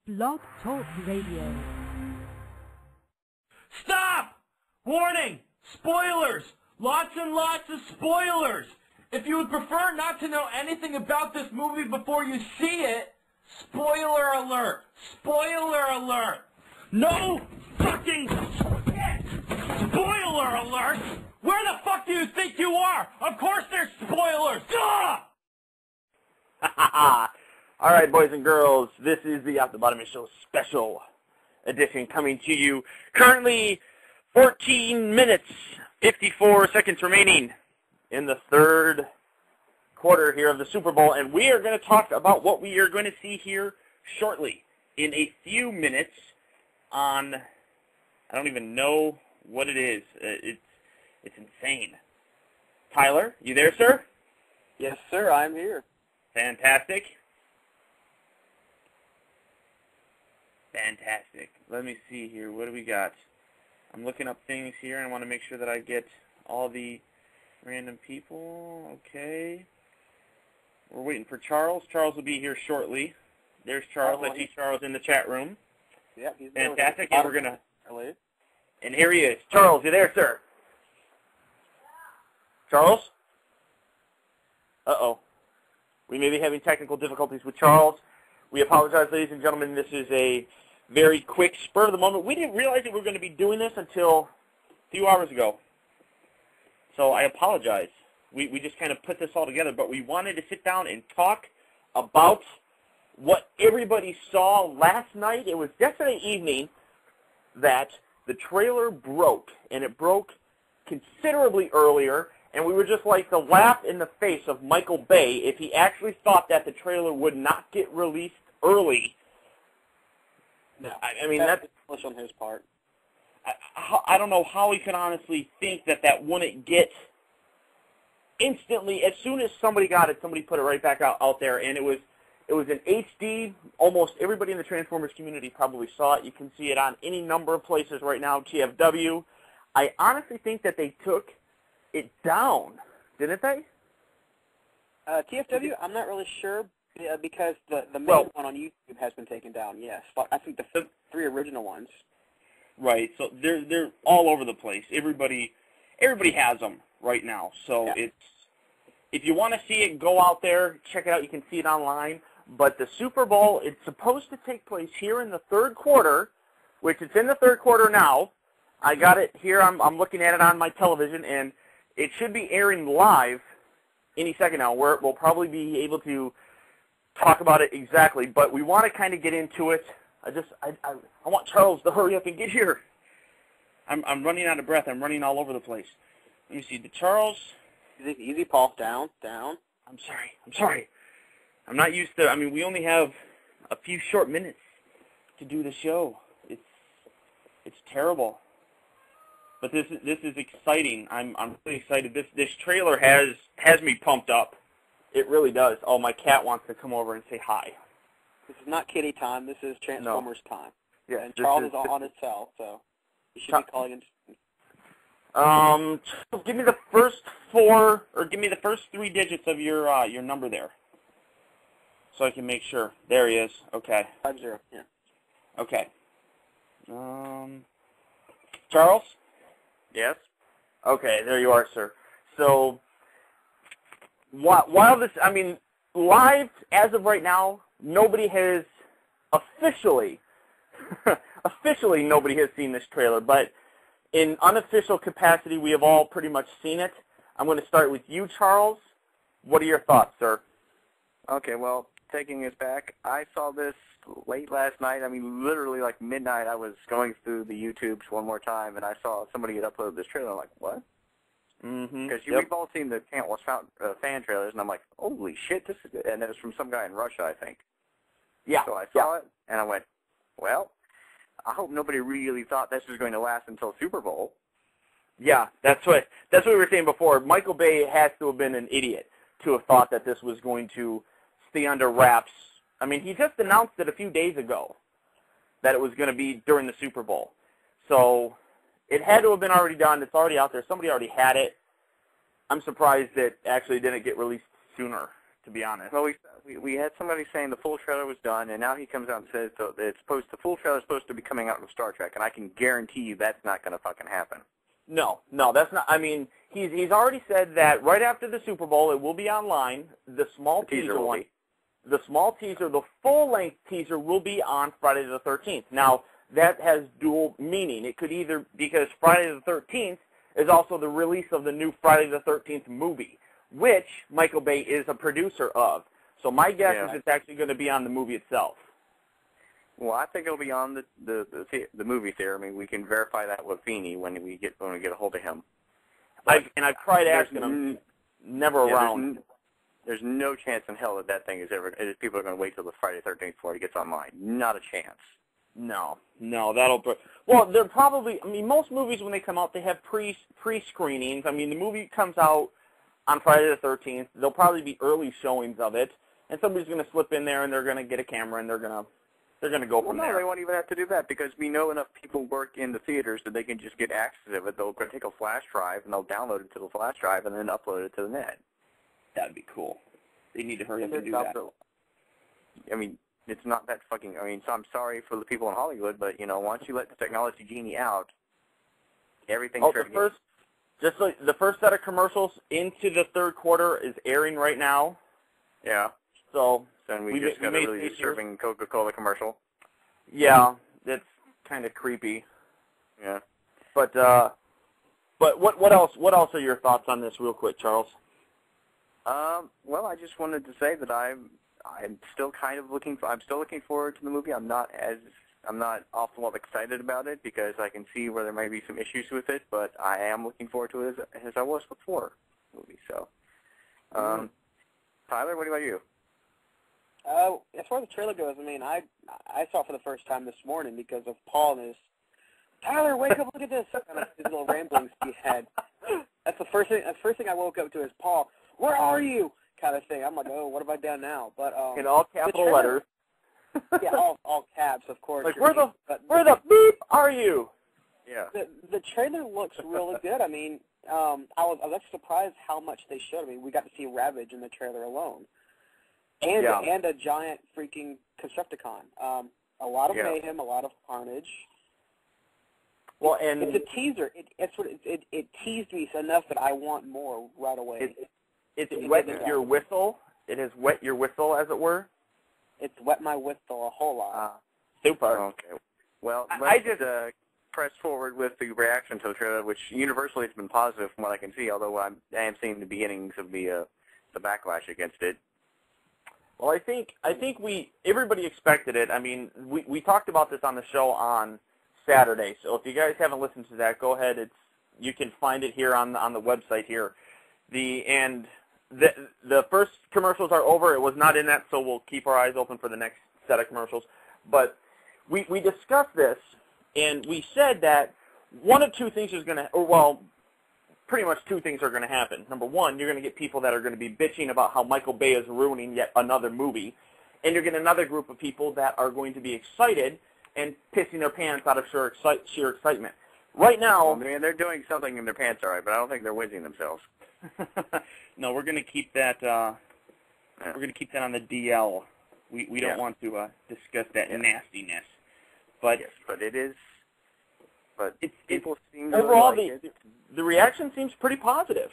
Blog Talk Radio. Stop! Warning! Spoilers! Lots and lots of spoilers! If you would prefer not to know anything about this movie before you see it, spoiler alert! Spoiler alert! No fucking shit! Spoiler alert! Where the fuck do you think you are? Of course there's spoilers! Duh! All right, boys and girls, this is the Optibotimus Show special edition coming to you. Currently, 14 minutes, 54 seconds remaining in the third quarter here of the Super Bowl, and we are going to talk about what we are going to see here shortly in a few minutes on, I don't even know what it is. It's insane. Tyler, you there, sir? Yes, sir, I'm here. Fantastic. Fantastic. Let me see here. What do we got? I'm looking up things here, and I want to make sure that I get all the random people. Okay. We're waiting for Charles. Charles will be here shortly. There's Charles. I see Charles in the chat room. Yeah, he's fantastic. And we're gonna. Hello. And here he is. Charles, you there, sir? Charles? Uh-oh. We may be having technical difficulties with Charles. We apologize, ladies and gentlemen. This is a very quick spur of the moment. We didn't realize that we were going to be doing this until a few hours ago. So I apologize. We just kind of put this all together, but we wanted to sit down and talk about what everybody saw last night. It was yesterday evening that the trailer broke, and it broke considerably earlier, and we were just like the laugh in the face of Michael Bay if he actually thought that the trailer would not get released early. No, I mean, that's on his part. I don't know how he could honestly think that wouldn't get instantly. As soon as somebody got it, somebody put it right back out there, and it was in HD. Almost everybody in the Transformers community probably saw it. You can see it on any number of places right now, TFW. I honestly think that they took it down, didn't they? TFW, I'm not really sure because the main one on YouTube has been taken down, yes. But I think the three original ones. Right, so they're all over the place. Everybody has them right now. So yeah. if you want to see it, go out there, check it out. You can see it online. But the Super Bowl, it's supposed to take place here in the third quarter, which it's in the third quarter now. I got it here. I'm looking at it on my television, and it should be airing live any second now. We'll probably be able to talk about it exactly, but we want to kind of get into it. I want Charles to hurry up and get here. I'm running out of breath. I'm running all over the place. Let me see. The Charles. Easy, Paul. Down. I'm sorry. I'm not used to. I mean, we only have a few short minutes to do the show. It's terrible. But this is exciting. I'm really excited. This trailer has me pumped up. It really does. Oh, my cat wants to come over and say hi. This is not kitty time. This is Transformers time. Yeah, and Charles is on his cell, so he should be calling in. Give me the first four, or give me the first three digits of your number there, so I can make sure. There he is. Okay. 50. Yeah. Okay. Charles? Yes. Okay, there you are, sir. So, while this, I mean, live as of right now, nobody has officially nobody has seen this trailer, but in unofficial capacity, we have all pretty much seen it. I'm going to start with you, Charles. What are your thoughts, sir? Okay, well, taking us back, I saw this late last night. I mean, literally like midnight, I was going through the YouTubes one more time, and I saw somebody had uploaded this trailer. I'm like, what? Mm-hmm. Because we've all seen the countless fan trailers, and I'm like, holy shit, this is good. And it was from some guy in Russia, I think. Yeah. So I saw it, and I went, well, I hope nobody really thought this was going to last until Super Bowl. Yeah, that's what we were saying before. Michael Bay has to have been an idiot to have thought that this was going to stay under wraps. I mean, he just announced it a few days ago that it was going to be during the Super Bowl. So it had to have been already done. It's already out there. Somebody already had it. I'm surprised it actually didn't get released sooner, to be honest. Well, we had somebody saying the full trailer was done, and now he comes out and says the full trailer is supposed to be coming out with Star Trek, and I can guarantee you that's not going to fucking happen. No, that's not. I mean, he's already said that right after the Super Bowl it will be online. The small teaser one, the small teaser, the full-length teaser will be on Friday the 13th. Now that has dual meaning. It could either because Friday the 13th is also the release of the new Friday the 13th movie, which Michael Bay is a producer of. So my guess is it's actually going to be on the movie itself. Well, I think it'll be on the movie theater. I mean, we can verify that with Feeney when we get a hold of him. I've tried asking him, never around. There's no chance in hell that thing is people are going to wait till the Friday 13th before it gets online. Not a chance. No, that'll. Well, they're probably. I mean, most movies when they come out, they have pre-screenings. I mean, the movie comes out on Friday the 13th. There'll probably be early showings of it, and somebody's going to slip in there and they're going to get a camera and they're going to go from there. No, they won't even have to do that because we know enough people work in the theaters that they can just get access to it. They'll take a flash drive and they'll download it to the flash drive and then upload it to the net. That'd be cool. They need to hurry up and do that. I mean, it's not that fucking. I mean, so I'm sorry for the people in Hollywood, but once you let the technology genie out, everything's the first set of commercials into the third quarter is airing right now. Yeah. So then we just got a really disturbing Coca-Cola commercial. Yeah, that's kind of creepy. Yeah. But what else? What else are your thoughts on this, real quick, Charles? Well, I just wanted to say that I'm still kind of I'm still looking forward to the movie. I'm not awful lot excited about it because I can see where there might be some issues with it, but I am looking forward to it as I was before the movie. So, Tyler, what about you? As far as the trailer goes, I mean, I saw it for the first time this morning because of Paul and his, Tyler, wake up, look at this, kind of his little ramblings he had. That's the first thing I woke up to is Paul, where are you? Kind of thing. I'm like, oh, what have I done now? But in all capital letters. Yeah, all caps, of course. Like where the beep are you? Yeah. The trailer looks really good. I mean, I was actually surprised how much they showed. I mean, we got to see Ravage in the trailer alone, and a giant freaking Constructicon. A lot of mayhem, a lot of carnage. Well, and it's a teaser. It teased me enough that I want more right away. It's wet your whistle. It has wet your whistle, as it were. It's wet my whistle a whole lot. Super. Okay. Well, let's press forward with the reaction to the trailer, which universally has been positive from what I can see, although I am seeing the beginnings of the backlash against it. Well, I think everybody expected it. I mean, we talked about this on the show on Saturday, so if you guys haven't listened to that, go ahead. You can find it here on the website here. The first commercials are over. It was not in that, so we'll keep our eyes open for the next set of commercials. But we discussed this, and we said that one of two things is going to, pretty much two things are going to happen. Number one, you're going to get people that are going to be bitching about how Michael Bay is ruining yet another movie, and you're getting another group of people that are going to be excited and pissing their pants out of sheer excitement. Right now, I mean, they're doing something in their pants, all right, but I don't think they're whizzing themselves. No, we're going to keep that. We're going to keep that on the DL. We don't want to discuss that nastiness. But yes, but it is. But people seem to overall really like the reaction seems pretty positive,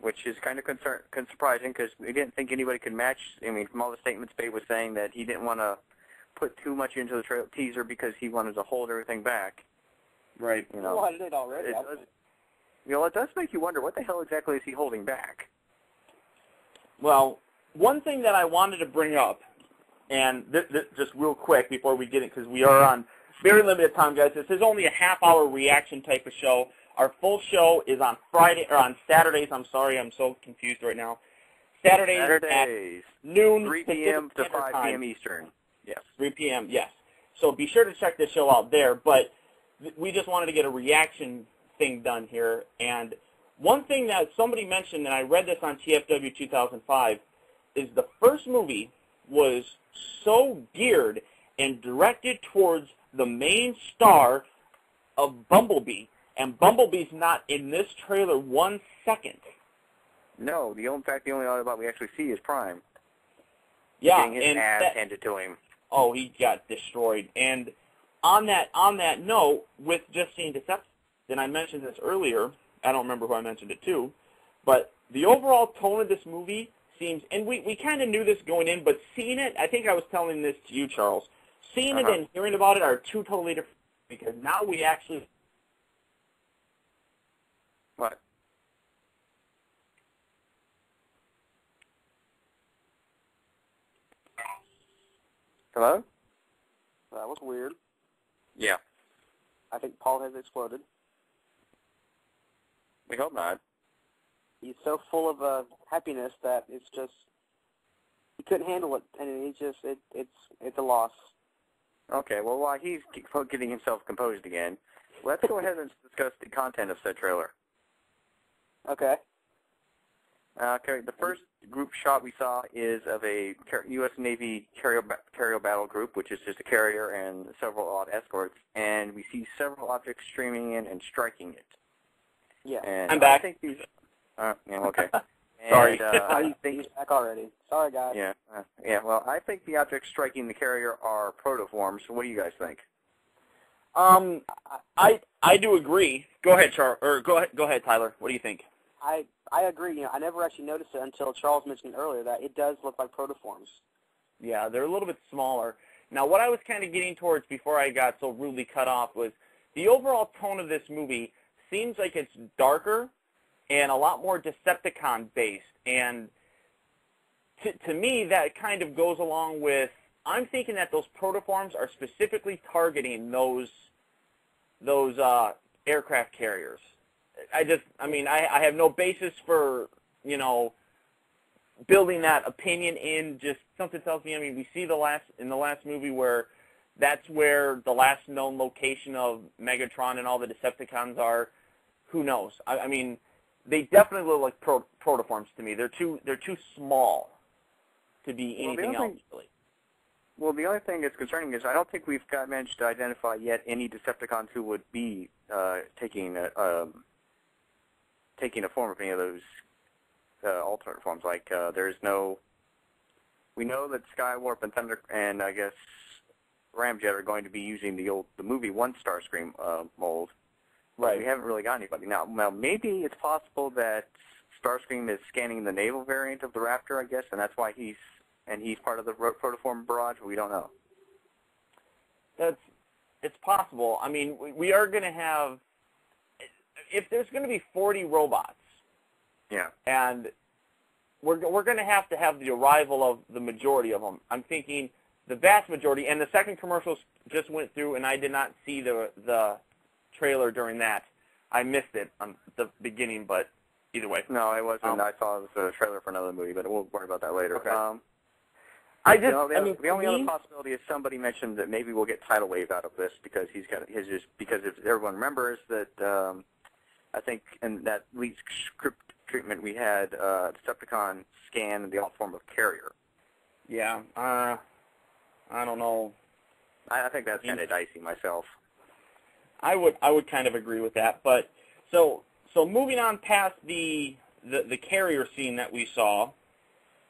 which is kind of surprising because we didn't think anybody could match. I mean, from all the statements Bay was saying that he didn't want to put too much into the teaser because he wanted to hold everything back. Right. Well, I did already. It does make you wonder what the hell exactly is he holding back. Well, one thing that I wanted to bring up, and just real quick before we get it, because we are on very limited time, guys. This is only a half-hour reaction type of show. Our full show is on Saturdays. I'm sorry, I'm so confused right now. Saturdays at noon, 3 p.m. to 5 time. p.m. Eastern. Yes. 3 p.m. Yes. So be sure to check this show out there. But we just wanted to get a reaction thing done here. And one thing that somebody mentioned, and I read this on TFW 2005, is the first movie was so geared and directed towards the main star of Bumblebee. And Bumblebee's not in this trailer 1 second. No, the only Autobot we actually see is Prime. Yeah, getting his ass handed to him. Oh, he got destroyed. And on that note, with just seeing Decepticons, and I mentioned this earlier, I don't remember who I mentioned it to, but the overall tone of this movie seems, and we kind of knew this going in, but seeing it, I think I was telling this to you, Charles, seeing it and hearing about it are two totally different, because now we actually... What? Hello? That was weird. Yeah. I think Paul has exploded. We hope not. He's so full of happiness that it's just he couldn't handle it, and he's just it's a loss. Okay, well, while he's getting himself composed again, let's go ahead and discuss the content of said trailer. Okay. Okay, the first group shot we saw is of a U.S. Navy carrier battle group, which is just a carrier and several odd escorts, and we see several objects streaming in and striking it. Yeah. And I'm back. I think these, yeah, okay. Sorry. He's back already. Sorry, guys. Yeah, yeah. Well, I think the objects striking the carrier are protoforms. What do you guys think? I do agree. Go ahead, go ahead, Tyler. What do you think? I agree. You know, I never actually noticed it until Charles mentioned earlier that it does look like protoforms. Yeah, they're a little bit smaller. Now, what I was kind of getting towards before I got so rudely cut off was the overall tone of this movie seems like it's darker and a lot more Decepticon-based. And to me, that kind of goes along with, I'm thinking that those protoforms are specifically targeting those aircraft carriers. I have no basis for, building that opinion in. Just something tells me, we see in the last movie where that's where the last known location of Megatron and all the Decepticons are. Who knows? They definitely look like protoforms to me. They're too small to be anything else, really. Well, the only thing that's concerning is I don't think we've managed to identify yet any Decepticons who would be taking a form of any of those alternate forms. Like there's no. We know that Skywarp and Thunder and I guess Ramjet are going to be using the movie One Starscream mold. Right. We haven't really got anybody. Now, maybe it's possible that Starscream is scanning the naval variant of the Raptor, I guess, and that's why he's part of the protoform barrage. We don't know. It's possible. We are going to have, if there's going to be 40 robots, yeah, and we're going to have the arrival of the majority of them. I'm thinking the vast majority, and the second commercials just went through, and I did not see the trailer during that. I missed it on the beginning, but either way. No, it wasn't. I saw it was a trailer for another movie, but we'll worry about that later. Okay. The only other possibility is somebody mentioned that maybe we'll get Tidal Wave out of this because because if everyone remembers that I think in that lead script treatment we had Decepticon scan in the alt form of carrier. Yeah. I don't know. I think that's kind of dicey myself. I would kind of agree with that, but so moving on past the carrier scene that we saw.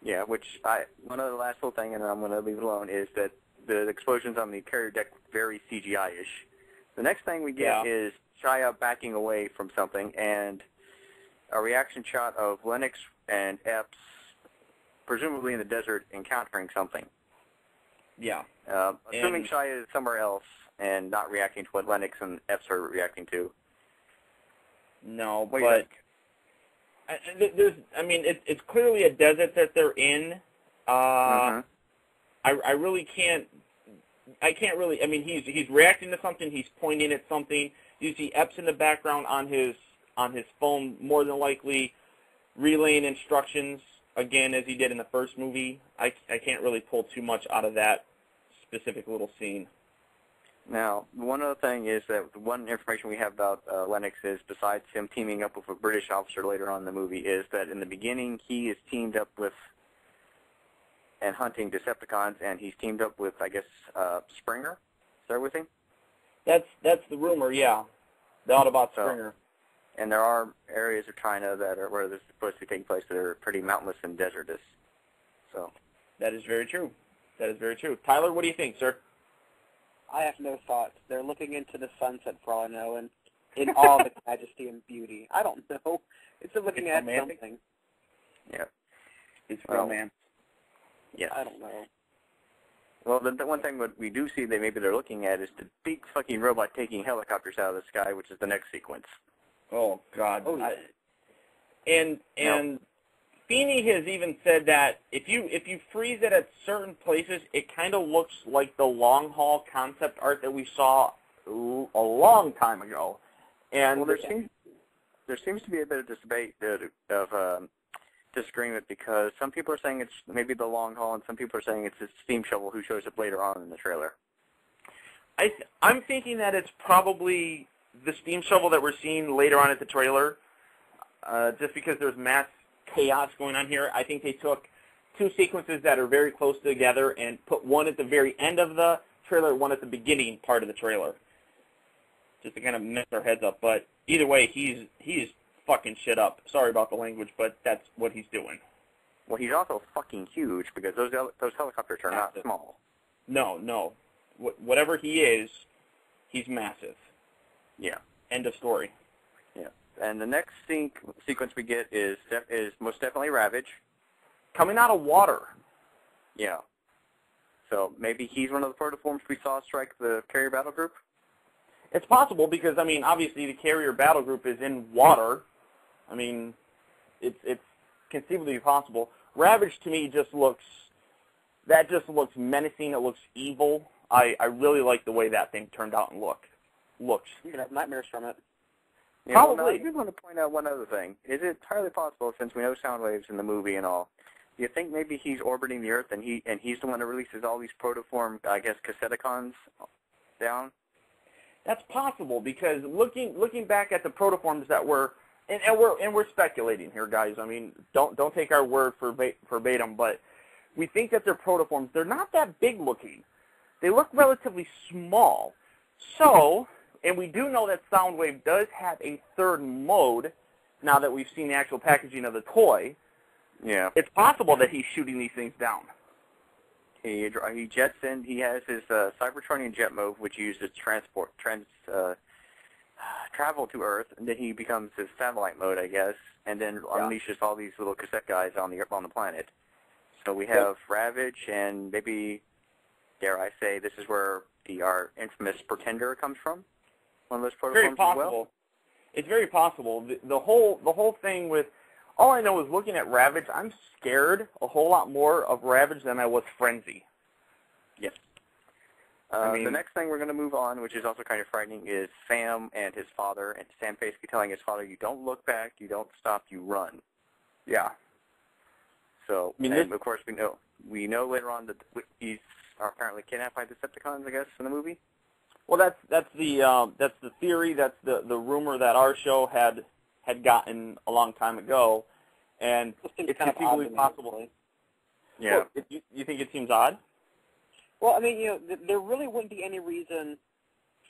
Yeah, one of the last little thing, and I'm going to leave it alone, is that the explosions on the carrier deck very CGI-ish. The next thing we get is Shia backing away from something, and a reaction shot of Lennox and Epps, presumably in the desert, encountering something. Yeah. Assuming Shia is somewhere else and not reacting to what Lennox and Epps are reacting to. No, what do you think? It's clearly a desert that they're in. I really can't. I can't really. He's reacting to something. He's pointing at something. You see Epps in the background on his phone, more than likely relaying instructions again as he did in the first movie. I can't really pull too much out of that specific little scene. Now, one other thing is that the one information we have about Lennox is, besides him teaming up with a British officer later on in the movie, is that in the beginning he is teamed up with and hunting Decepticons, and he's teamed up with, I guess, Springer. Is that with him? That's the rumor, yeah. The Autobot Springer. And there are areas of China where this is supposed to be taking place that are pretty mountainous and desertous. So that is very true. That is very true. Tyler, what do you think, sir? I have no thoughts. They're looking into the sunset for all I know, and in all the majesty and beauty. I don't know. It's looking at romantic. something. yeah. It's romance. Yes. I don't know. Well, the one thing that we do see that maybe they're looking at is the big fucking robot taking helicopters out of the sky, which is the next sequence. Oh God. Oh, yeah. And Feeney has even said that if you freeze it at certain places, it kind of looks like the long haul concept art that we saw a long time ago. And Well, there seems to be a bit of debate of disagreement because some people are saying it's maybe the long haul, and some people are saying it's a steam shovel who shows up later on in the trailer. I'm thinking that it's probably the steam shovel that we're seeing later on at the trailer, just because there's mass chaos going on here. I think they took two sequences that are very close together and put one at the very end of the trailer, one at the beginning part of the trailer, just to kind of mess our heads up. But either way, he's fucking shit up. Sorry about the language, but that's what he's doing. Well, he's also fucking huge because those helicopters are not small. No. Whatever he is, he's massive. Yeah. End of story. Yeah. And the next sequence we get is most definitely Ravage. Coming out of water. Yeah. So maybe he's one of the protoforms we saw strike the carrier battle group? It's possible because, I mean, obviously the carrier battle group is in water. I mean, it's conceivably possible. Ravage to me just looks menacing. It looks evil. I really like the way that thing turned out and looks. You could have nightmares from it. Yeah, Probably. Well, I do want to point out one other thing. Is it entirely possible, since we know sound waves in the movie and all, do you think maybe he's orbiting the Earth and he's the one that releases all these protoform, I guess, Casseticons down? That's possible because looking back at the protoforms that were, and we're speculating here, guys. I mean, don't take our word for verbatim, but we think that they're protoforms. They're not that big looking. They look relatively small. So, and we do know that Soundwave does have a third mode now that we've seen the actual packaging of the toy. Yeah. It's possible that he's shooting these things down. He jets in. He has his Cybertronian jet mode, which he uses to travel to Earth, and then he becomes his satellite mode, I guess, and then unleashes all these little cassette guys on the planet. So we have Ravage, and maybe, dare I say, this is where our infamous Pretender comes from. One of those protoforms Very possible. as well. It's very possible. The whole thing with, all I know is looking at Ravage, I'm scared a whole lot more of Ravage than I was Frenzy. Yes. I mean, the next thing we're going to move on, which is also kind of frightening, is Sam and his father, and Sam basically telling his father, you don't look back, you don't stop, you run. Yeah. So, I mean, and of course we know later on that he's apparently kidnapped by Decepticons, I guess, in the movie. Well, that's the theory. That's the rumor that our show had gotten a long time ago, and it's conceivably possible. Yeah. Well, you think it seems odd? Well, I mean, there really wouldn't be any reason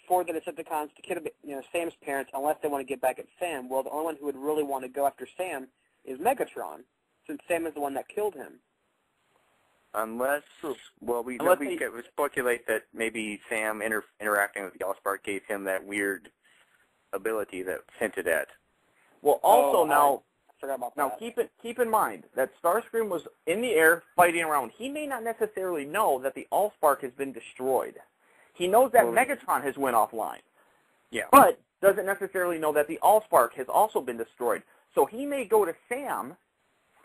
for the Decepticons to kill, Sam's parents unless they want to get back at Sam. Well, the only one who would really want to go after Sam is Megatron, since Sam is the one that killed him. Unless, well, we speculate that maybe Sam interacting with the Allspark gave him that weird ability that's hinted at. Well, also now, I forgot about now that. keep in mind that Starscream was in the air fighting around. He may not necessarily know that the Allspark has been destroyed. He knows that Megatron has went offline. Yeah. But doesn't necessarily know that the Allspark has also been destroyed. So he may go to Sam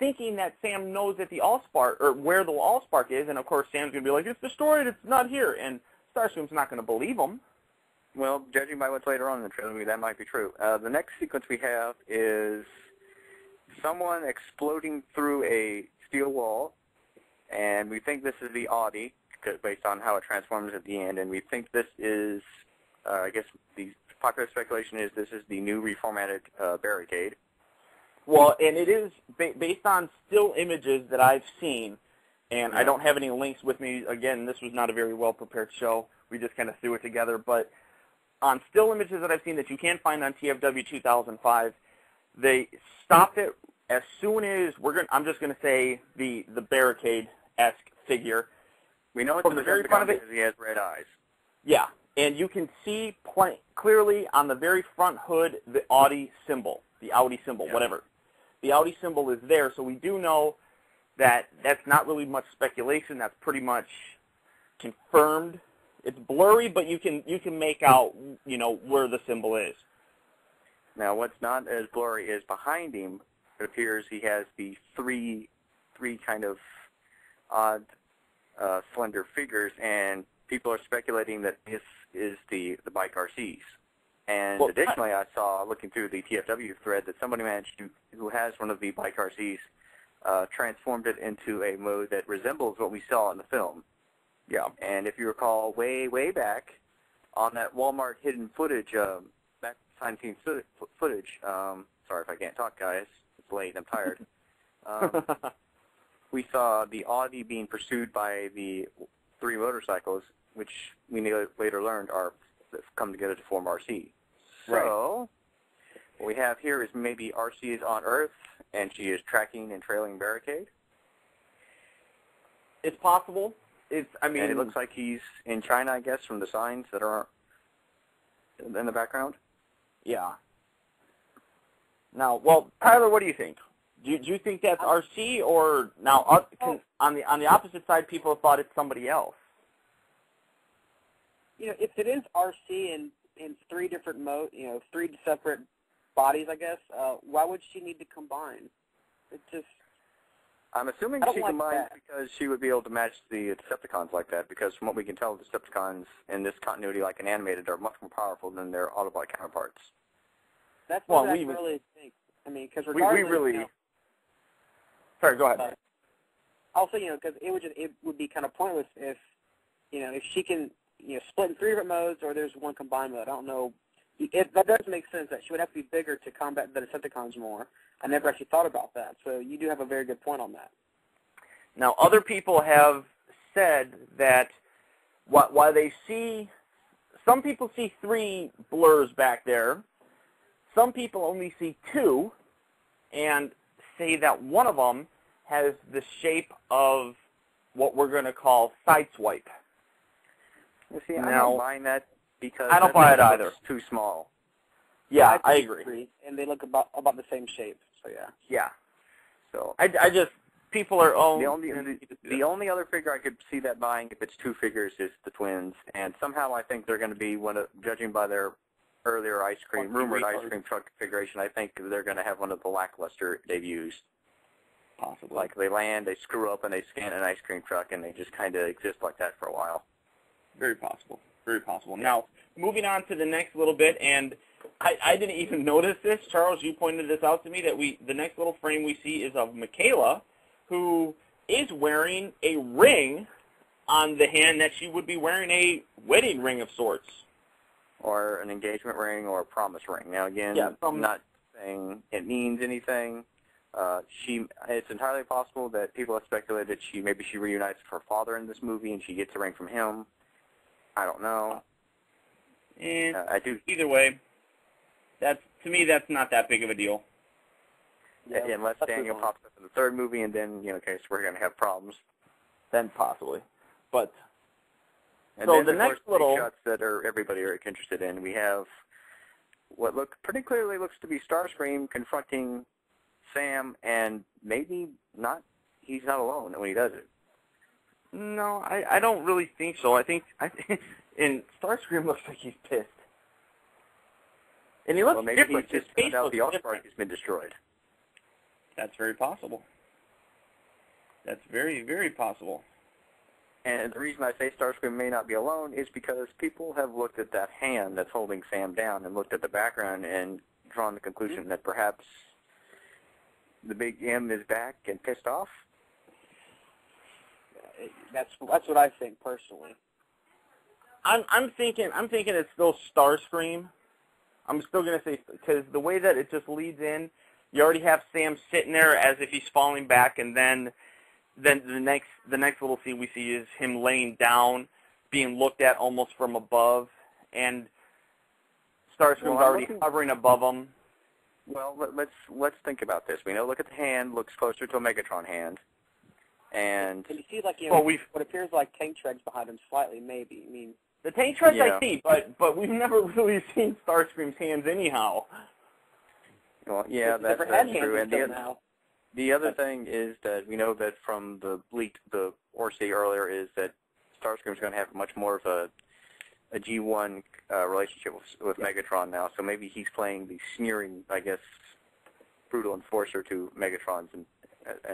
thinking that Sam knows that the Allspark, or where the Allspark is, and of course Sam's going to be like, it's destroyed, it's not here, and Starscream's not going to believe him. Well, judging by what's later on in the trailer, that might be true. The next sequence we have is someone exploding through a steel wall, and we think this is the Audi, based on how it transforms at the end, and we think this is, I guess the popular speculation is this is the new reformatted barricade. Well, and it is based on still images that I've seen, and I don't have any links with me. Again, this was not a very well-prepared show. We just kind of threw it together. But on still images that I've seen that you can find on TFW 2005, they stopped it as soon as I'm just going to say the barricade-esque figure. We know it's from the very front of it. Because he has red eyes. Yeah, and you can see clearly on the very front hood the Audi symbol, whatever. The Audi symbol is there, so we do know that that's not really much speculation. That's pretty much confirmed. It's blurry, but you can make out, where the symbol is. Now, what's not as blurry is behind him. It appears he has the three kind of odd, slender figures, and people are speculating that this is the bike RCs. And additionally, I saw, looking through the TFW thread, that somebody who has one of the bike RCs transformed it into a mode that resembles what we saw in the film. Yeah. And if you recall, way back on that Walmart hidden footage, back behind-the-scenes footage, sorry if I can't talk, guys. It's late. I'm tired. We saw the Audi being pursued by the 3 motorcycles, which we later learned are come together to form RC. So what we have here is maybe RC is on Earth, and she is tracking and trailing Barricade. It's possible. And it looks like he's in China, I guess, from the signs that are in the background. Yeah. Now, well, Tyler, what do you think? Do you think that's RC, or now on the opposite side, people thought it's somebody else? If it is RC in 3 different modes, 3 separate bodies, I guess, why would she need to combine? It just... I'm assuming she combines because she would be able to match the Decepticons like that, because from what we can tell, the Decepticons in this continuity, like in animated, are much more powerful than their Autobot counterparts. That's what I really think. Because regardless... Sorry, go ahead. Also, because it would be kind of pointless if she can, split in 3 different modes or there's one combined mode. I don't know. That does make sense that she would have to be bigger to combat the Decepticons more. I never actually thought about that. So you do have a very good point on that. Now, other people have said that while they see, some people see 3 blurs back there, some people only see 2, and say that one of them has the shape of what we're going to call Sideswipe. You see, I don't mind that because I don't buy it either. It's too small. Yeah, I agree. And they look about the same shape. So yeah. Yeah. So I just people are the only other figure I could see that buying if it's 2 figures is the twins, and somehow I think they're going to be judging by their earlier rumored ice cream truck configuration. I think they're going to have one of the lackluster debuts. Possibly. Like they land, they screw up, and they scan an ice cream truck, and they just kind of exist like that for a while. Very possible. Very possible. Now, moving on to the next little bit, and I didn't even notice this. Charles, you pointed this out to me, that the next little frame we see is of Michaela, who is wearing a ring on the hand that she would be wearing a wedding ring of sorts. Or an engagement ring or a promise ring. Now, again, I'm not saying it means anything. It's entirely possible that people have speculated that maybe she reunites with her father in this movie and she gets a ring from him. I don't know. I do. Either way, to me, that's not that big of a deal. Yeah, unless Daniel pops up in the 3rd movie, and then okay, so we're going to have problems. Then possibly, but and so then, the of next course, little shots that everybody are interested in. We have what pretty clearly looks to be Starscream confronting Sam, and maybe not. He's not alone when he does it. No, I don't really think so. I think and Starscream looks like he's pissed. And he looks maybe different. He just found out the Allspark has been destroyed. That's very possible. That's very, very possible. And the reason I say Starscream may not be alone is because people have looked at that hand that's holding Sam down and looked at the background and drawn the conclusion that perhaps the Big M is back and pissed off. That's what I think personally. I'm thinking it's still Starscream. I'm still gonna say, because the way that it just leads in, you already have Sam sitting there as if he's falling back, and then the next little scene we see is him laying down, being looked at almost from above, and Starscream's already hovering above them. Well, let's think about this. We know, look at the hand, looks closer to a Megatron hand. And you see, like, what appears like tank treads behind him slightly, maybe. I mean, the tank treads I see, but we've never really seen Starscream's hands anyhow. Well, yeah, that's true. And the other thing is that we know that from the leak, the Orsi earlier, is that Starscream's going to have much more of a G1 relationship with Megatron now. So maybe he's playing the sneering, I guess, brutal enforcer to Megatron's and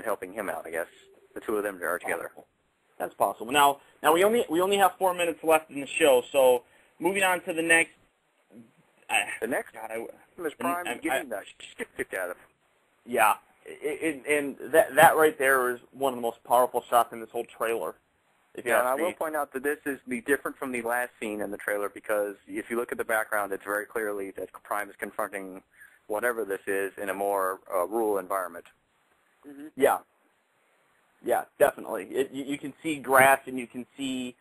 helping him out. I guess the two of them are together. That's possible. Now we only have 4 minutes left in the show. So moving on to the next. Miss Prime getting that shit kicked out of. Yeah, and that right there is one of the most powerful shots in this whole trailer. And I will point out that this is different from the last scene in the trailer because if you look at the background, it's very clearly that Prime is confronting whatever this is in a more rural environment. Mm-hmm. Yeah, definitely. You can see grass and you can see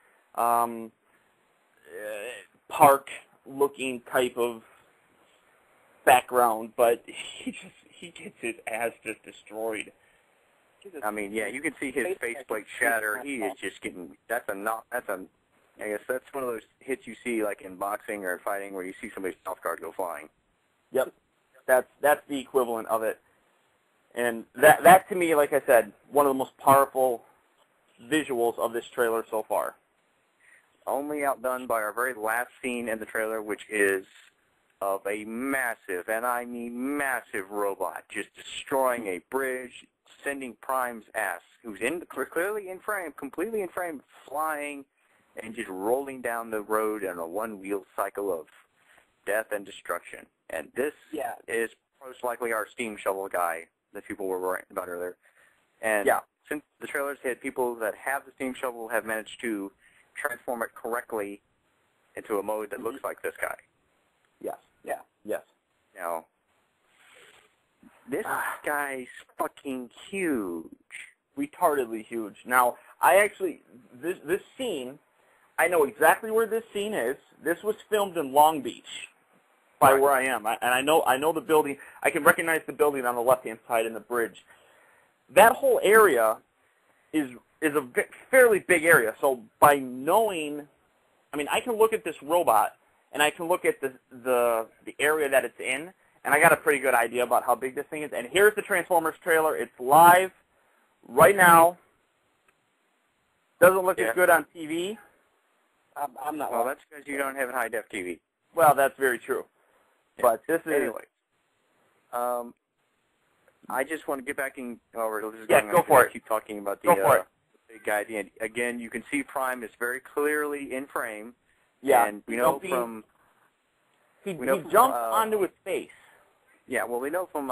park-looking type of background, but he gets his ass just destroyed. I mean, yeah, you can see his faceplate shatter. He is just getting. I guess that's one of those hits you see like in boxing or fighting where you see somebody's mouth guard go flying. Yep, that's the equivalent of it. And that to me, like I said, one of the most powerful visuals of this trailer so far. Only outdone by our very last scene in the trailer, which is of a massive, and I mean massive, robot just destroying a bridge, sending Prime's ass, who's clearly in frame, completely in frame, flying and just rolling down the road on a one-wheel cycle of death and destruction. And this is most likely our steam shovel guy that people were writing about earlier. And since the trailers hit, people that have the steam shovel have managed to transform it correctly into a mode that looks like this guy. Yes. Now, this guy's fucking huge. Retardedly huge. Now, this scene, I know exactly where this scene is. This was filmed in Long Beach, by where I am, and I know the building. I can recognize the building on the left-hand side and the bridge. That whole area is a fairly big area. So by knowing, I mean, I can look at this robot and I can look at the area that it's in, and I got a pretty good idea about how big this thing is. And here's the Transformers trailer. It's live right now. Doesn't look as good on TV. I'm not. Well, that's because you don't have a high-def TV. Well, that's very true. But this is... Anyway. I just want to get back in... go for it. Keep talking about the big idea. Again, you can see Prime is very clearly in frame. Yeah. And we know from... He jumps onto his face. Yeah, well, we know from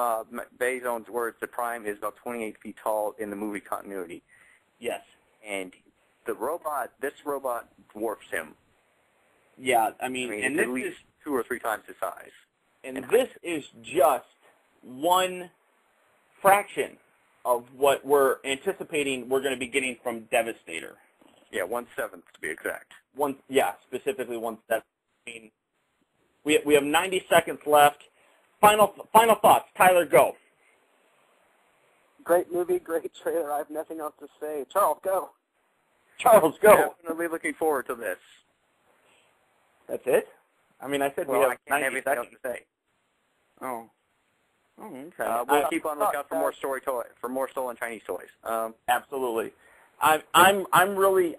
Bay's own words that Prime is about 28 feet tall in the movie continuity. Yes. And this robot dwarfs him. Yeah, I mean and at least 2 or 3 times his size. And this is just one fraction of what we're anticipating we're going to be getting from Devastator. Yeah, 1/7 to be exact. Specifically 1/7. I mean, we have 90 seconds left. Final thoughts. Tyler, go. Great movie, great trailer. I have nothing else to say. Charles, go. Charles, go. Definitely looking forward to this. That's it? I mean, I said we have 90 seconds to say. Oh, okay. We'll keep on lookout for more stolen Chinese toys. Absolutely. I am really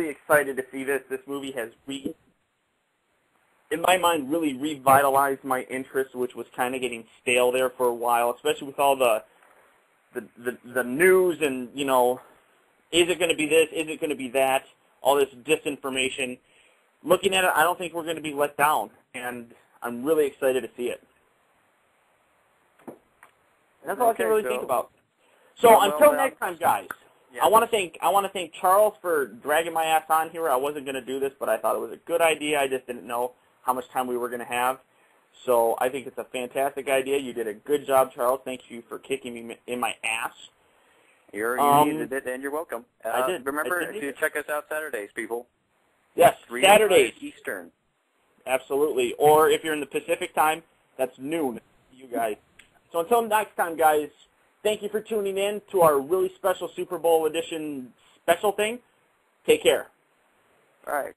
excited to see this. This movie has, in my mind, really revitalized my interest, which was kind of getting stale there for a while, especially with all the news and, you know, is it going to be this? Is it going to be that? All this disinformation. Looking at it, I don't think we're going to be let down, and I'm really excited to see it. And that's all I can really think about. So until next time, guys, I want to thank Charles for dragging my ass on here. I wasn't going to do this, but I thought it was a good idea. I just didn't know how much time we were going to have. So I think it's a fantastic idea. You did a good job, Charles. Thank you for kicking me in my ass. You needed it, and you're welcome. I did. Remember to check us out Saturdays, people. Yes, Saturdays. Eastern. Absolutely. Or if you're in the Pacific time, that's noon, you guys. So until next time, guys, thank you for tuning in to our really special Super Bowl edition special thing. Take care. All right.